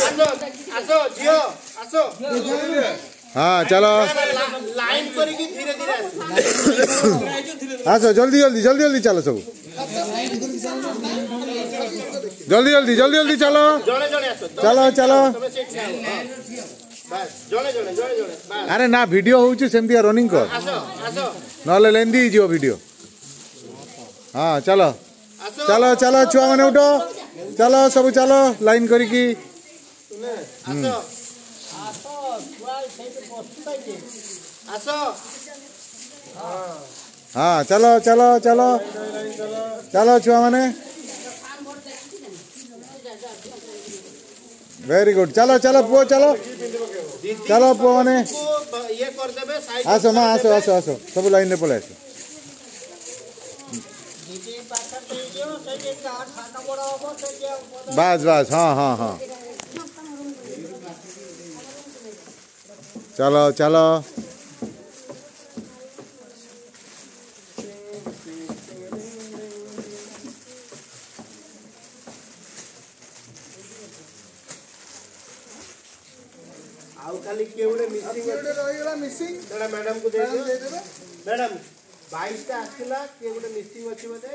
आसो जियो आसो हाँ चलो लाइन करी धीरे धीरे आसो जल्दी जल्दी जल्दी जल्दी चलो सब जल्दी जल्दी जल्दी जल्दी चलो जड़े जड़े आसो चलो चलो बस जड़े जड़े जड़े जड़े बस अरे ना वीडियो होउची सेमती रनिंग कर आसो आसो नले लेंदी जियो वीडियो हाँ चलो आसो चलो चलो छुआ माने उठो चलो सब चलो लाइन करी की आसो आसो हाँ चलो चलो चलो चलो छुआ माने वेरी गुड चलो चलो पुओ चलो चलो पुओ माने ये कर देबे साइड आसो माँ आसो आसो आसो सब लाइन में पले आसो बस बस हाँ हाँ हाँ चलो चलो आउ खाली केउडे मिसिंग जड़ा मैडम को दे दियो मैडम 22 टा आसिला केउडे मिसिंग अछि बदे